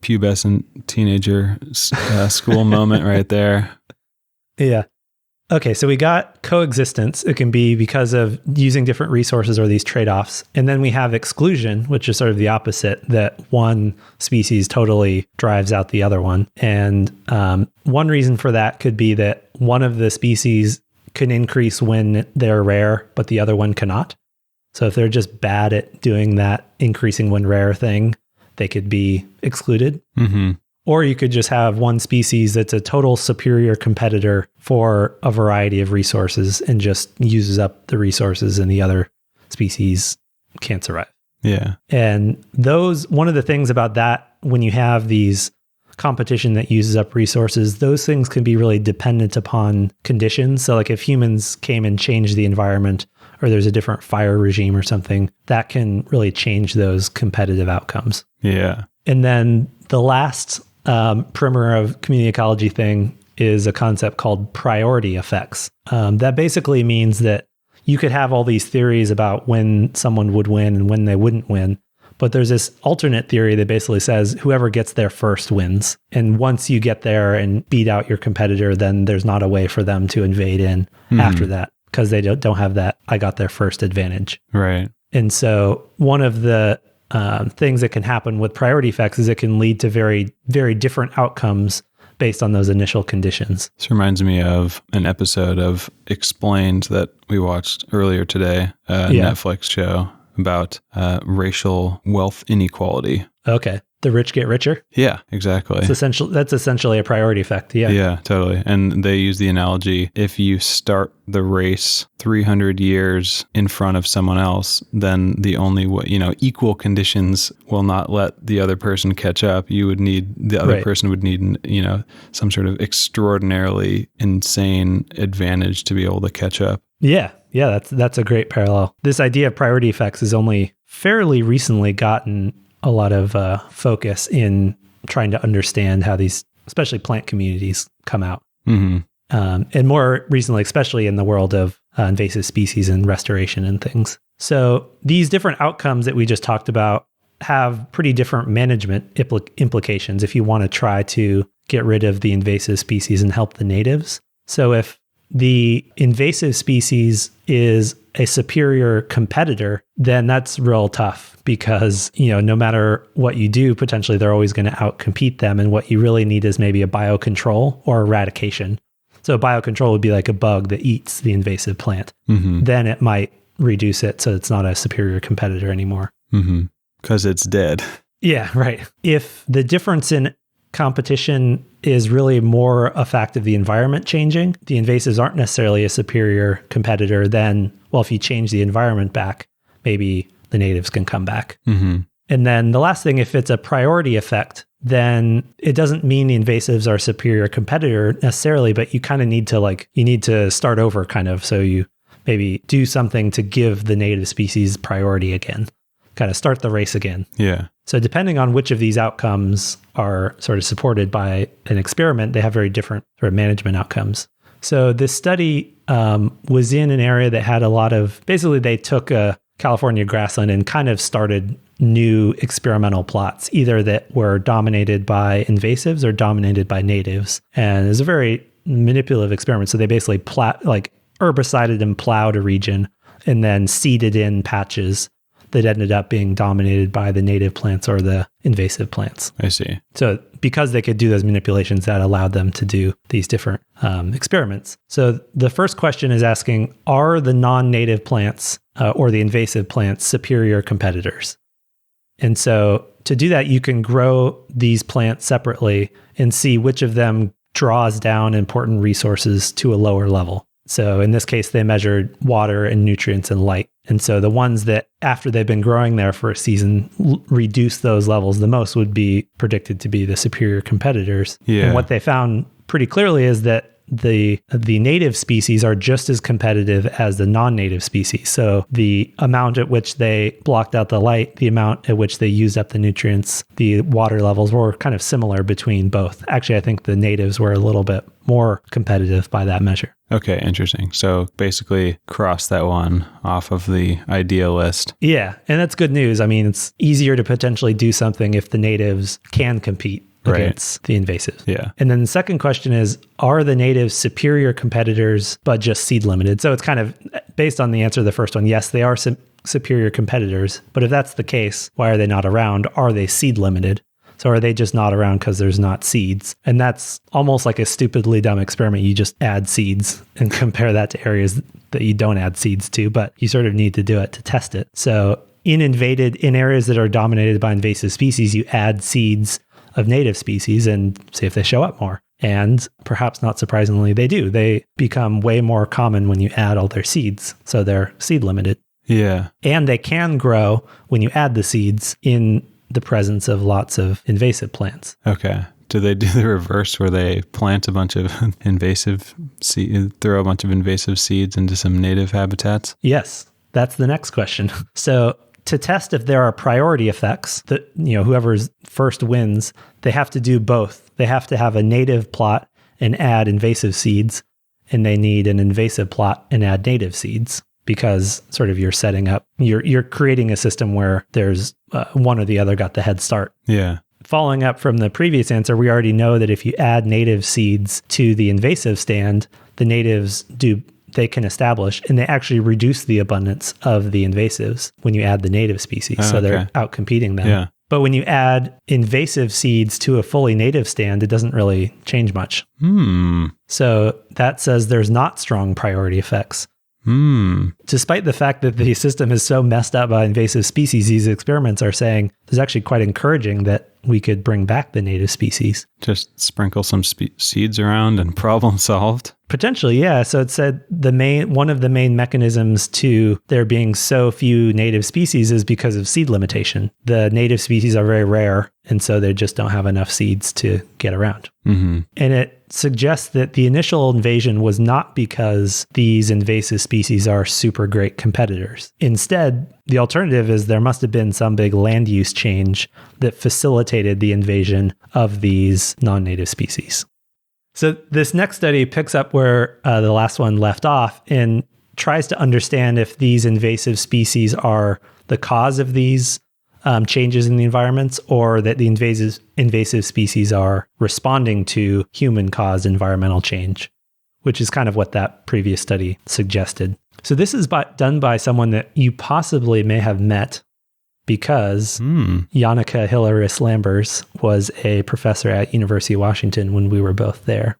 pubescent teenager school moment right there. Yeah. Okay, so we got coexistence. It can be because of using different resources or these trade-offs. And then we have exclusion, which is sort of the opposite, that one species totally drives out the other one. And one reason for that could be that one of the species can increase when they're rare, but the other one cannot. So if they're just bad at doing that increasing when rare thing, they could be excluded. Or you could just have one species that's a total superior competitor for a variety of resources and just uses up the resources and the other species can't survive. Yeah. And one of the things about that, when you have these competition that uses up resources, those things can be really dependent upon conditions. So like if humans came and changed the environment, or there's a different fire regime or something, that can really change those competitive outcomes. Yeah. And then the last primer of community ecology thing is a concept called priority effects. That basically means that you could have all these theories about when someone would win and when they wouldn't win. But there's this alternate theory that basically says whoever gets there first wins. And once you get there and beat out your competitor, then there's not a way for them to invade in after that, because they don't have that I got there first advantage. Right. And so one of the things that can happen with priority effects is it can lead to very, very different outcomes based on those initial conditions. This reminds me of an episode of Explained that we watched earlier today, a Netflix show about racial wealth inequality. Okay. The rich get richer? Yeah, exactly. That's essentially a priority effect. Yeah. Yeah, totally. And they use the analogy, if you start the race 300 years in front of someone else, then the only way, equal conditions will not let the other person catch up. The other person would need, some sort of extraordinarily insane advantage to be able to catch up. Yeah. Yeah. That's a great parallel. This idea of priority effects has only fairly recently gotten a lot of focus in trying to understand how these, especially plant communities, come out. And more recently, especially in the world of invasive species and restoration and things. So these different outcomes that we just talked about have pretty different management implications if you want to try to get rid of the invasive species and help the natives. So if the invasive species is a superior competitor, then that's real tough because, no matter what you do, potentially they're always going to outcompete them. And what you really need is maybe a biocontrol or eradication. So biocontrol would be like a bug that eats the invasive plant. Then it might reduce it so it's not a superior competitor anymore. Because it's dead. Yeah, right. If the difference in competition is really more a fact of the environment changing, the invasives aren't necessarily a superior competitor, then, well, if you change the environment back, maybe the natives can come back. And then the last thing, if it's a priority effect, then it doesn't mean the invasives are a superior competitor necessarily, but you kind of need to start over kind of. So you maybe do something to give the native species priority again, kind of start the race again. Yeah. So depending on which of these outcomes are sort of supported by an experiment, they have very different sort of management outcomes. So this study was in an area that had a lot of, basically they took a California grassland and kind of started new experimental plots, either that were dominated by invasives or dominated by natives. And it's a very manipulative experiment. So they basically herbicided and plowed a region and then seeded in patches that ended up being dominated by the native plants or the invasive plants. I see. So because they could do those manipulations, that allowed them to do these different experiments. So the first question is asking, are the non-native plants or the invasive plants superior competitors? And so to do that, you can grow these plants separately and see which of them draws down important resources to a lower level. So in this case, they measured water and nutrients and light. And so the ones that, after they've been growing there for a season, reduce those levels the most would be predicted to be the superior competitors. Yeah. And what they found pretty clearly is that the native species are just as competitive as the non-native species. So the amount at which they blocked out the light, the amount at which they used up the nutrients, the water levels were kind of similar between both. Actually, I think the natives were a little bit more competitive by that measure. Okay, interesting. So basically cross that one off of the idea list. Yeah, and that's good news. I mean, it's easier to potentially do something if the natives can compete against the invasives. Yeah. And then the second question is, are the natives superior competitors, but just seed limited? So it's kind of based on the answer to the first one. Yes, they are superior competitors, but if that's the case, why are they not around? Are they seed limited? So are they just not around because there's not seeds? And that's almost like a stupidly dumb experiment. You just add seeds and compare that to areas that you don't add seeds to, but you sort of need to do it to test it. So in areas that are dominated by invasive species, you add seeds of native species and see if they show up more. And perhaps not surprisingly, they do. They become way more common when you add all their seeds. So they're seed limited. Yeah. And they can grow when you add the seeds in the presence of lots of invasive plants. Okay. Do they do the reverse where they plant a bunch of throw a bunch of invasive seeds into some native habitats? Yes. That's the next question. So to test if there are priority effects, that whoever's first wins, they have to do both. They have to have a native plot and add invasive seeds, and they need an invasive plot and add native seeds, because sort of you're creating a system where there's one or the other got the head start. Yeah. Following up from the previous answer, we already know that if you add native seeds to the invasive stand, the natives they can establish, and they actually reduce the abundance of the invasives when you add the native species. So they're out-competing them. Yeah. But when you add invasive seeds to a fully native stand, it doesn't really change much. So that says there's not strong priority effects. Despite the fact that the system is so messed up by invasive species, these experiments are saying it's actually quite encouraging that we could bring back the native species. Just sprinkle some seeds around and problem solved. Potentially, yeah. So it said one of the main mechanisms to there being so few native species is because of seed limitation. The native species are very rare, and so they just don't have enough seeds to get around. Mm-hmm. And it suggests that the initial invasion was not because these invasive species are super great competitors. Instead, the alternative is there must have been some big land use change that facilitated the invasion of these non-native species. So this next study picks up where the last one left off and tries to understand if these invasive species are the cause of these changes in the environments, or that the invasive species are responding to human-caused environmental change, which is kind of what that previous study suggested. So this is done by someone that you possibly may have met, because Janneke Hilleris-Lambers was a professor at University of Washington when we were both there.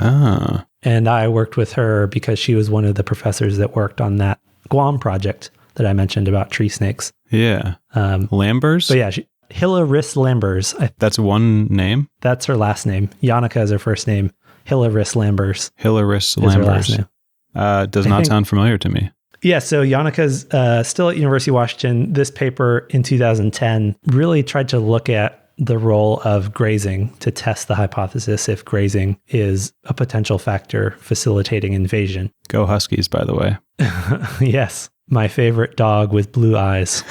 Ah. And I worked with her because she was one of the professors that worked on that Guam project that I mentioned about tree snakes. Yeah. Lambers? So yeah, Hilleris-Lambers. That's one name? That's her last name. Janneke is her first name. Hilleris-Lambers. Hilleris-Lambers. Is her last name. Does not sound familiar to me. Yeah, so Janneke's still at University of Washington. This paper in 2010 really tried to look at the role of grazing to test the hypothesis if grazing is a potential factor facilitating invasion. Go Huskies, by the way. Yes, my favorite dog with blue eyes.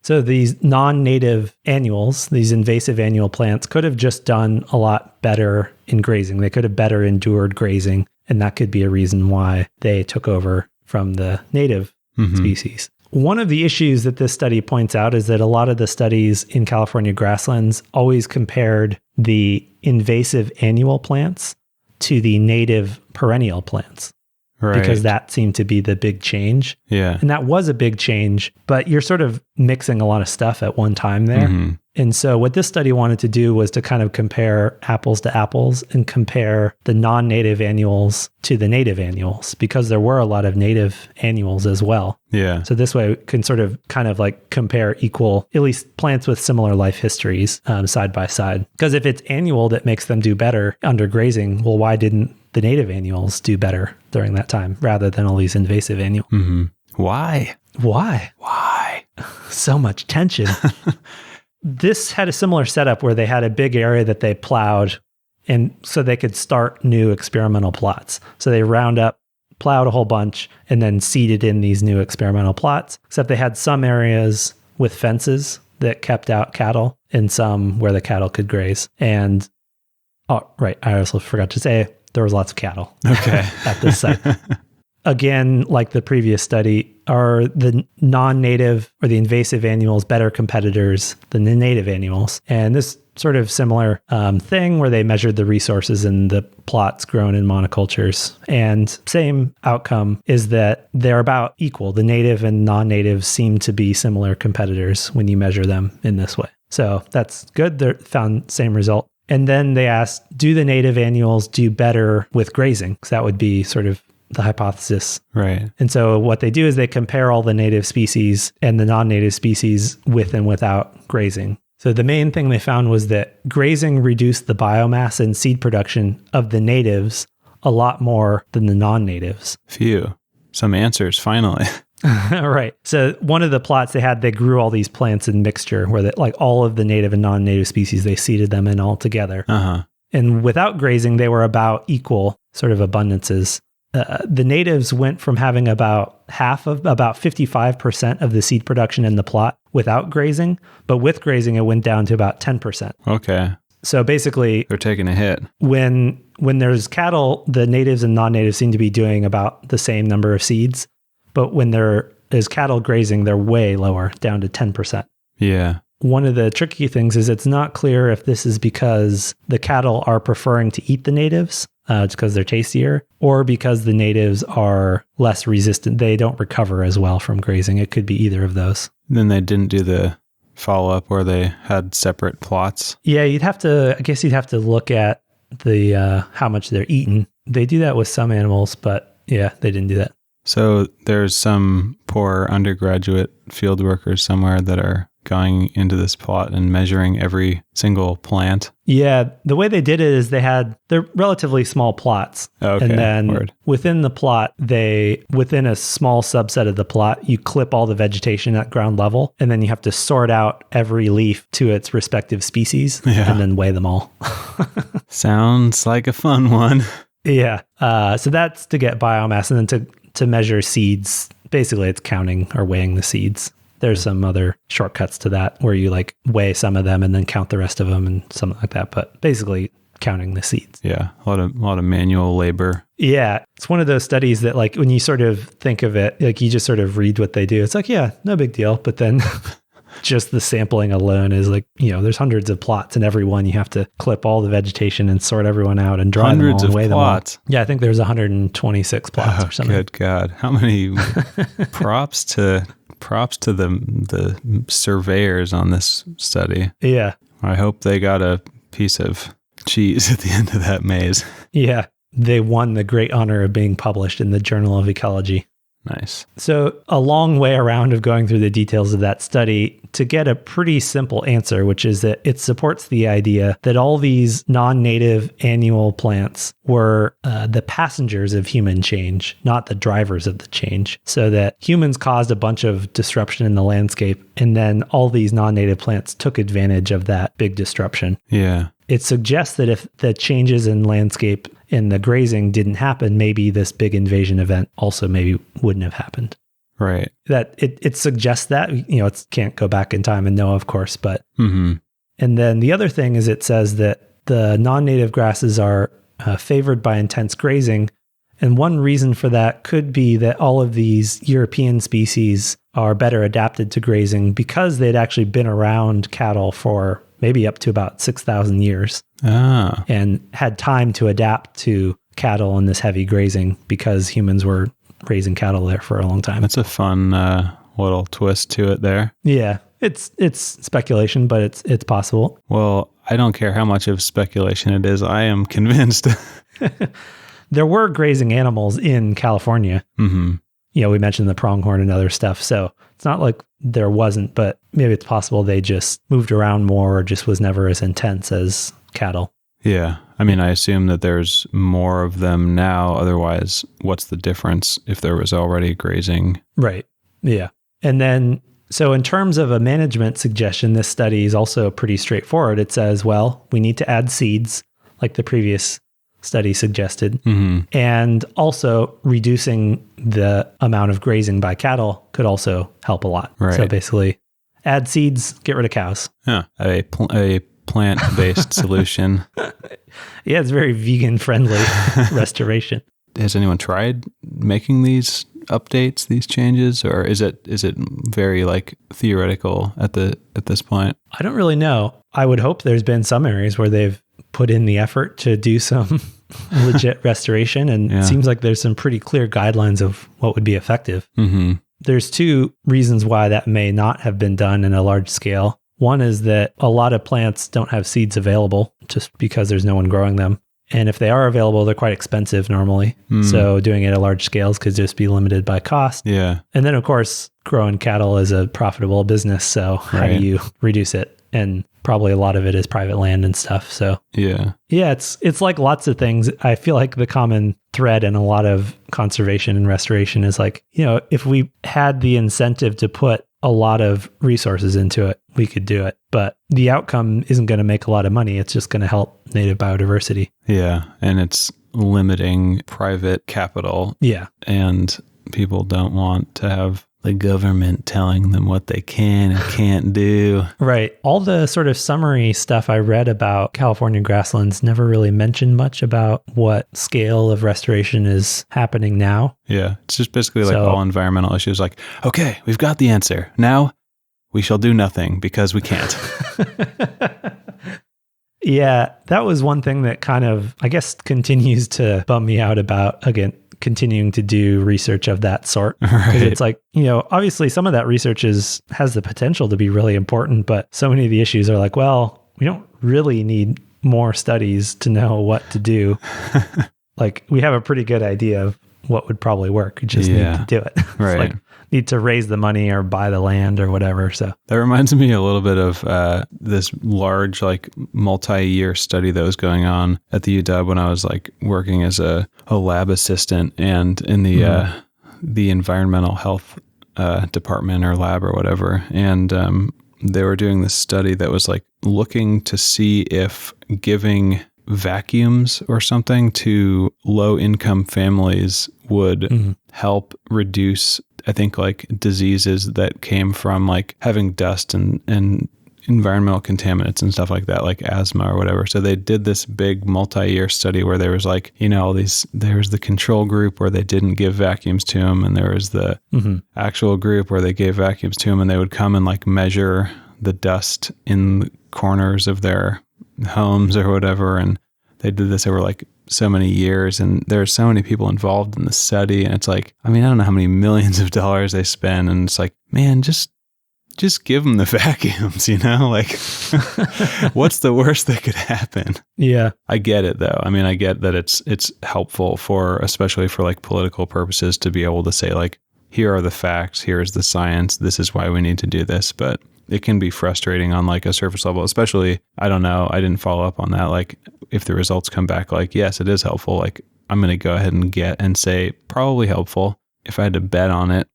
So these non-native annuals, these invasive annual plants, could have just done a lot better in grazing. They could have better endured grazing, and that could be a reason why they took over from the native species. One of the issues that this study points out is that a lot of the studies in California grasslands always compared the invasive annual plants to the native perennial plants. Right. Because that seemed to be the big change. Yeah. And that was a big change, but you're sort of mixing a lot of stuff at one time there. Mm-hmm. And so what this study wanted to do was to kind of compare apples to apples and compare the non-native annuals to the native annuals, because there were a lot of native annuals as well. Yeah. So this way we can sort of kind of like compare equal, at least plants with similar life histories side by side. Because if it's annual that makes them do better under grazing, well, why didn't the native annuals do better during that time rather than all these invasive annuals? Mm-hmm. Why? So much tension. This had a similar setup where they had a big area that they plowed, and so they could start new experimental plots. So they plowed a whole bunch and then seeded in these new experimental plots, except they had some areas with fences that kept out cattle and some where the cattle could graze. And, oh, right, I also forgot to say there was lots of cattle at this site. Again, like the previous study, are the non-native or the invasive annuals better competitors than the native annuals? And this sort of similar thing where they measured the resources in the plots grown in monocultures. And same outcome is that they're about equal. The native and non-native seem to be similar competitors when you measure them in this way. So that's good. They found same result. And then they asked, do the native annuals do better with grazing? Because that would be sort of the hypothesis. Right. And so what they do is they compare all the native species and the non-native species with and without grazing. So the main thing they found was that grazing reduced the biomass and seed production of the natives a lot more than the non-natives. Phew. Some answers, finally. Right. So one of the plots they grew all these plants in mixture where like all of the native and non-native species, they seeded them in all together. Uh-huh. And without grazing, they were about equal sort of abundances. The natives went from having about 55% of the seed production in the plot without grazing, but with grazing, it went down to about 10%. Okay. So basically, they're taking a hit. When there's cattle, the natives and non-natives seem to be doing about the same number of seeds, but when there is cattle grazing, they're way lower, down to 10%. Yeah. One of the tricky things is it's not clear if this is because the cattle are preferring to eat the natives, it's because they're tastier, or because the natives are less resistant. They don't recover as well from grazing. It could be either of those. Then they didn't do the follow-up where they had separate plots? Yeah, you'd have to look at the how much they're eating. They do that with some animals, but yeah, they didn't do that. So there's some poor undergraduate field workers somewhere that are going into this plot and measuring every single plant. Yeah, the way they did it is they're relatively small plots. Okay, and then within the plot, within a small subset of the plot, you clip all the vegetation at ground level, and then you have to sort out every leaf to its respective species and then weigh them all. Sounds like a fun one. Yeah. So that's to get biomass, and then to measure seeds. Basically, it's counting or weighing the seeds. There's some other shortcuts to that where you like weigh some of them and then count the rest of them and something like that. But basically counting the seeds. Yeah. A lot of manual labor. Yeah. It's one of those studies that like when you sort of think of it, like you just sort of read what they do. It's like, yeah, no big deal. But then just the sampling alone is like, there's hundreds of plots, and every one you have to clip all the vegetation and sort everyone out and dry them all and weigh them all. Yeah, I think there's 126 plots or something. Good God. How many props to the surveyors on this study. Yeah. I hope they got a piece of cheese at the end of that maze. Yeah. They won the great honor of being published in the Journal of Ecology. Nice. So a long way around of going through the details of that study to get a pretty simple answer, which is that it supports the idea that all these non-native annual plants were the passengers of human change, not the drivers of the change. So that humans caused a bunch of disruption in the landscape, and then all these non-native plants took advantage of that big disruption. Yeah. It suggests that if the changes in landscape and the grazing didn't happen, maybe this big invasion event also maybe wouldn't have happened. Right. That it suggests that, it can't go back in time and know, of course, but. Mm-hmm. And then the other thing is it says that the non-native grasses are favored by intense grazing. And one reason for that could be that all of these European species are better adapted to grazing because they'd actually been around cattle for maybe up to about 6,000 years and had time to adapt to cattle and this heavy grazing because humans were raising cattle there for a long time. That's a fun little twist to it there. Yeah, it's speculation, but it's possible. Well, I don't care how much of speculation it is. I am convinced. There were grazing animals in California. Mm-hmm. We mentioned the pronghorn and other stuff. So it's not like there wasn't, but maybe it's possible they just moved around more or just was never as intense as cattle. Yeah. I mean, I assume that there's more of them now. Otherwise, what's the difference if there was already grazing? Right. Yeah. And then, so in terms of a management suggestion, this study is also pretty straightforward. It says, well, we need to add seeds like the previous study suggested. Mm-hmm. And also reducing the amount of grazing by cattle could also help a lot. Right. So basically add seeds, get rid of cows. Yeah. A plant-based solution. Yeah, it's very vegan-friendly restoration. Has anyone tried making these updates, these changes, or is it very like theoretical at this point? I don't really know. I would hope there's been some areas where they've put in the effort to do some legit restoration, and it seems like there's some pretty clear guidelines of what would be effective. Mm-hmm. There's two reasons why that may not have been done in a large scale. One is that a lot of plants don't have seeds available just because there's no one growing them. And if they are available, they're quite expensive normally. So doing it at large scales could just be limited by cost. Yeah. And then, of course, growing cattle is a profitable business. So how do you reduce it? And probably a lot of it is private land and stuff. So yeah, it's like lots of things. I feel like the common thread in a lot of conservation and restoration is like, if we had the incentive to put a lot of resources into it, we could do it. But the outcome isn't going to make a lot of money. It's just going to help native biodiversity. Yeah. And it's limiting private capital. Yeah. And people don't want to have the government telling them what they can and can't do. Right. All the sort of summary stuff I read about California grasslands never really mentioned much about what scale of restoration is happening now. Yeah. It's just basically like all environmental issues. Like, okay, we've got the answer. Now we shall do nothing because we can't. Yeah. That was one thing that kind of, I guess, continues to bum me out about, again, continuing to do research of that sort. Because it's like, obviously some of that research has the potential to be really important, but so many of the issues are like, well, we don't really need more studies to know what to do. Like, we have a pretty good idea of what would probably work. We just need to do it. Right. Like, need to raise the money or buy the land or whatever. So that reminds me a little bit of this large, like, multi-year study that was going on at the UW when I was like working as a lab assistant and in the environmental health department or lab or whatever. And they were doing this study that was like looking to see if giving vacuums or something to low-income families would help reduce, I think, like diseases that came from like having dust and environmental contaminants and stuff like that, like asthma or whatever. So they did this big multi-year study where there was like, all these, there was the control group where they didn't give vacuums to them, and there was the actual group where they gave vacuums to them, and they would come and like measure the dust in the corners of their homes or whatever. And they did this over like so many years, and there are so many people involved in the study. And it's like, I mean, I don't know how many millions of dollars they spend. And it's like, man, just give them the vacuums, like what's the worst that could happen? Yeah. I get it though. I mean, I get that it's helpful especially for like political purposes to be able to say like, here are the facts, here's the science, this is why we need to do this. But it can be frustrating on like a surface level, especially, I don't know, I didn't follow up on that. Like if the results come back like, yes, it is helpful, like I'm going to go ahead and say probably helpful. If I had to bet on it,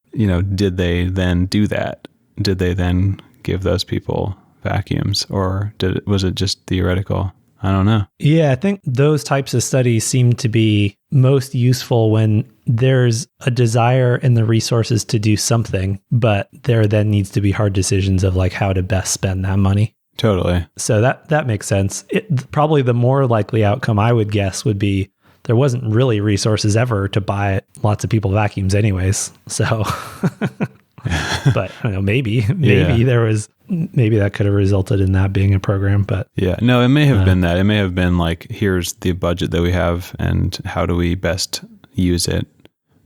did they then do that? Did they then give those people vacuums, or was it just theoretical? I don't know. Yeah, I think those types of studies seem to be most useful when there's a desire and the resources to do something, but there then needs to be hard decisions of like how to best spend that money. Totally. So that makes sense. Probably the more likely outcome I would guess would be there wasn't really resources ever to buy lots of people vacuums anyways. So But I don't know, maybe maybe that could have resulted in that being a program, but yeah, no, it may have been that. It may have been like, here's the budget that we have and how do we best use it.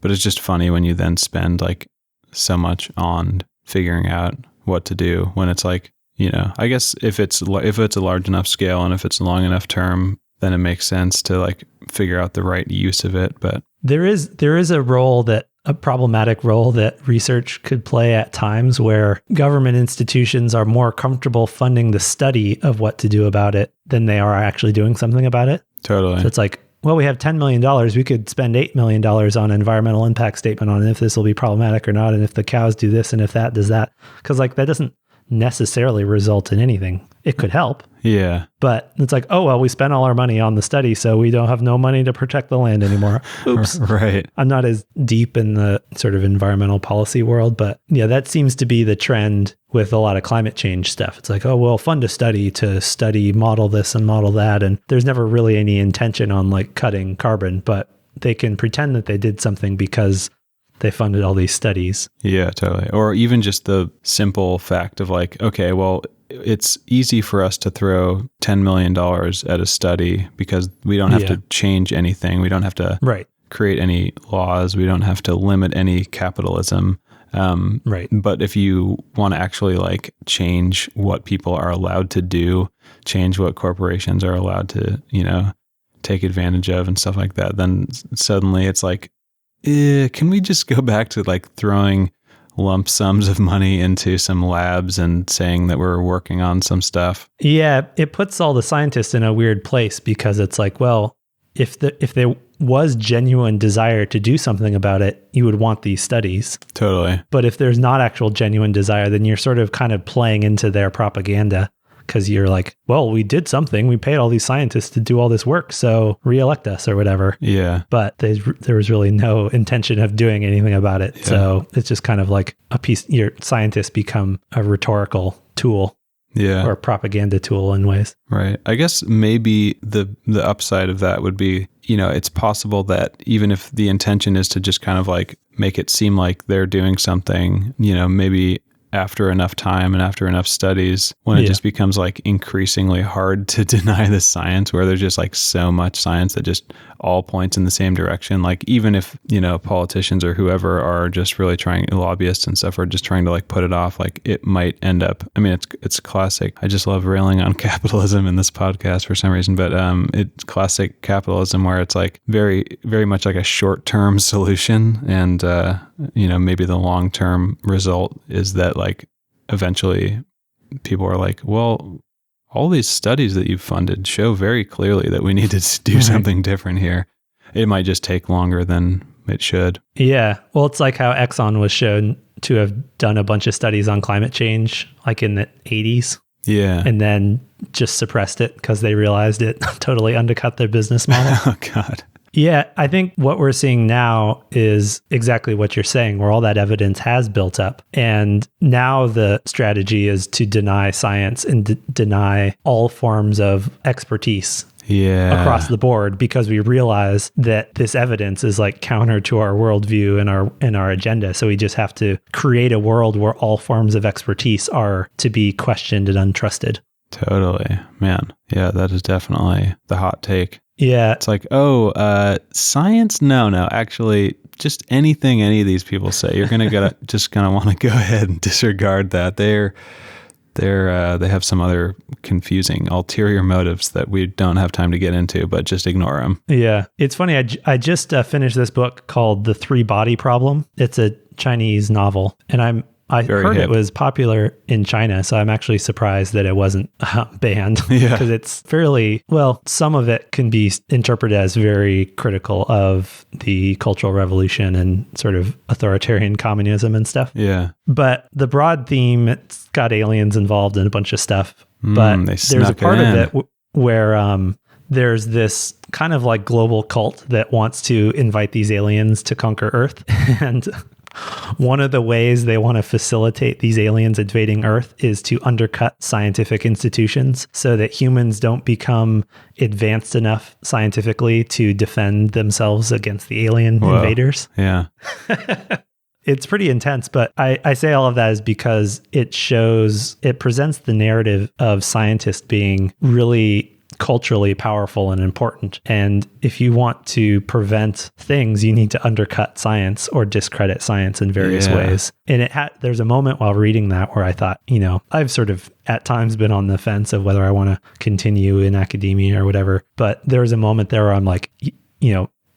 But it's just funny when you then spend like so much on figuring out what to do when it's like, I guess if it's a large enough scale and if it's a long enough term, then it makes sense to like figure out the right use of it. But there is a problematic role that research could play at times where government institutions are more comfortable funding the study of what to do about it than they are actually doing something about it. Totally. So it's like, well, we have $10 million. We could spend $8 million on an environmental impact statement on if this will be problematic or not. And if the cows do this and if that does that, because like that doesn't necessarily result in anything. It could help. Yeah. But it's like, oh, well, we spent all our money on the study, so we don't have no money to protect the land anymore. Oops. Right. I'm not as deep in the sort of environmental policy world, but yeah, that seems to be the trend with a lot of climate change stuff. It's like, oh, well, fund a study to study, model this and model that. And there's never really any intention on like cutting carbon, but they can pretend that they did something because they funded all these studies. Yeah, totally. Or even just the simple fact of like, okay, well, it's easy for us to throw $10 million at a study because we don't have to change anything. We don't have to create any laws. We don't have to limit any capitalism. But if you want to actually like change what people are allowed to do, change what corporations are allowed to, take advantage of and stuff like that, then suddenly it's like, can we just go back to like throwing lump sums of money into some labs and saying that we're working on some stuff? Yeah, it puts all the scientists in a weird place because it's like, well, if there was genuine desire to do something about it, you would want these studies. Totally. But if there's not actual genuine desire, then you're sort of kind of playing into their propaganda. Because you're like, well, we did something. We paid all these scientists to do all this work, so re-elect us or whatever. Yeah. But there was really no intention of doing anything about it. Yeah. So it's just kind of like your scientists become a rhetorical tool. Yeah. Or a propaganda tool in ways. Right. I guess maybe the upside of that would be, it's possible that even if the intention is to just kind of like make it seem like they're doing something, maybe after enough time and after enough studies, when it just becomes like increasingly hard to deny the science, where there's just like so much science that just all points in the same direction. Like even if, politicians or whoever are just really trying, lobbyists and stuff are just trying to like put it off, like it might end up, I mean, it's classic. I just love railing on capitalism in this podcast for some reason, but it's classic capitalism where it's like very, very much like a short-term solution. And, maybe the long-term result is that like eventually people are like, well, all these studies that you've funded show very clearly that we need to do something different here. It might just take longer than it should. Yeah. Well, it's like how Exxon was shown to have done a bunch of studies on climate change, like in the 80s. Yeah. And then just suppressed it because they realized it totally undercut their business model. Oh, God. Yeah, I think what we're seeing now is exactly what you're saying, where all that evidence has built up. And now the strategy is to deny science and deny all forms of expertise across the board, because we realize that this evidence is like counter to our worldview and our agenda. So we just have to create a world where all forms of expertise are to be questioned and untrusted. Totally. Man. Yeah, that is definitely the hot take. Yeah. It's like, science? No, actually, just anything any of these people say, you're going to just going to want to go ahead and disregard that. They have some other confusing ulterior motives that we don't have time to get into, but just ignore them. Yeah. It's funny. I just finished this book called The Three Body Problem. It's a Chinese novel, and I heard it was popular in China, so I'm actually surprised that it wasn't banned. Yeah. Because it's fairly, well, some of it can be interpreted as very critical of the Cultural Revolution and sort of authoritarian communism and stuff. Yeah. But the broad theme, it's got aliens involved in a bunch of stuff. But there's a part of it where there's this kind of like global cult that wants to invite these aliens to conquer Earth. And one of the ways they want to facilitate these aliens invading Earth is to undercut scientific institutions so that humans don't become advanced enough scientifically to defend themselves against the alien invaders. Yeah. It's pretty intense, but I say all of that is because it presents the narrative of scientists being really culturally powerful and important. And if you want to prevent things, you need to undercut science or discredit science in various ways. And there's a moment while reading that where I thought, I've sort of at times been on the fence of whether I want to continue in academia or whatever. But there was a moment there where I'm like,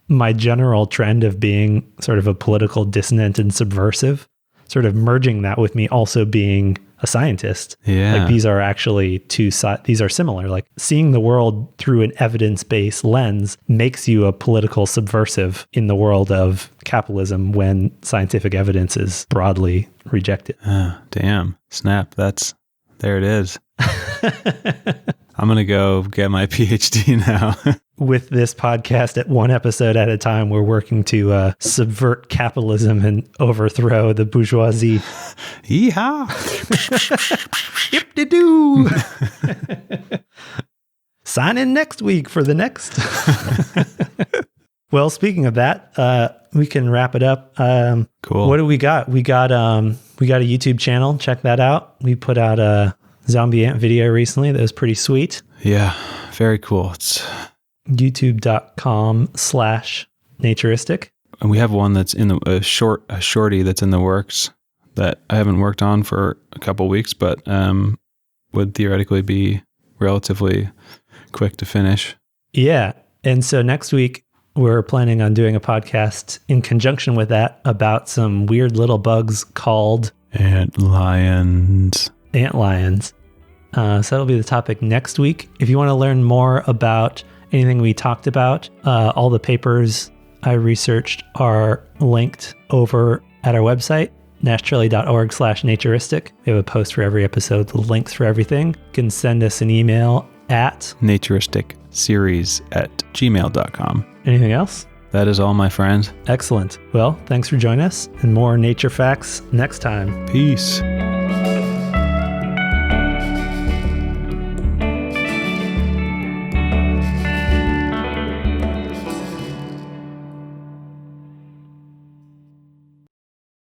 my general trend of being sort of a political dissonant and subversive, sort of merging that with me also being a scientist. Yeah. Like these are actually these are similar. Like seeing the world through an evidence-based lens makes you a political subversive in the world of capitalism when scientific evidence is broadly rejected. Damn. Snap. There it is. I'm going to go get my PhD now. With this podcast at one episode at a time, we're working to subvert capitalism and overthrow the bourgeoisie. Yeehaw! Yip-de-doo! Sign in next week for the next. Well, speaking of that, we can wrap it up. Cool. What do we got? We got a YouTube channel. Check that out. We put out a zombie ant video recently that was pretty sweet. Yeah, very cool. It's youtube.com/naturistic. And we have one that's in a shorty that's in the works that I haven't worked on for a couple weeks, but would theoretically be relatively quick to finish. Yeah. And so next week, we're planning on doing a podcast in conjunction with that about some weird little bugs called ant lions. So that'll be the topic next week. If you want to learn more about anything we talked about, all the papers I researched are linked over at our website, nashchili.org/naturistic. We have a post for every episode with links for everything. You can send us an email at naturisticseries@gmail.com. Anything else? That is all, my friend. Excellent. Well, thanks for joining us, and more nature facts next time. Peace.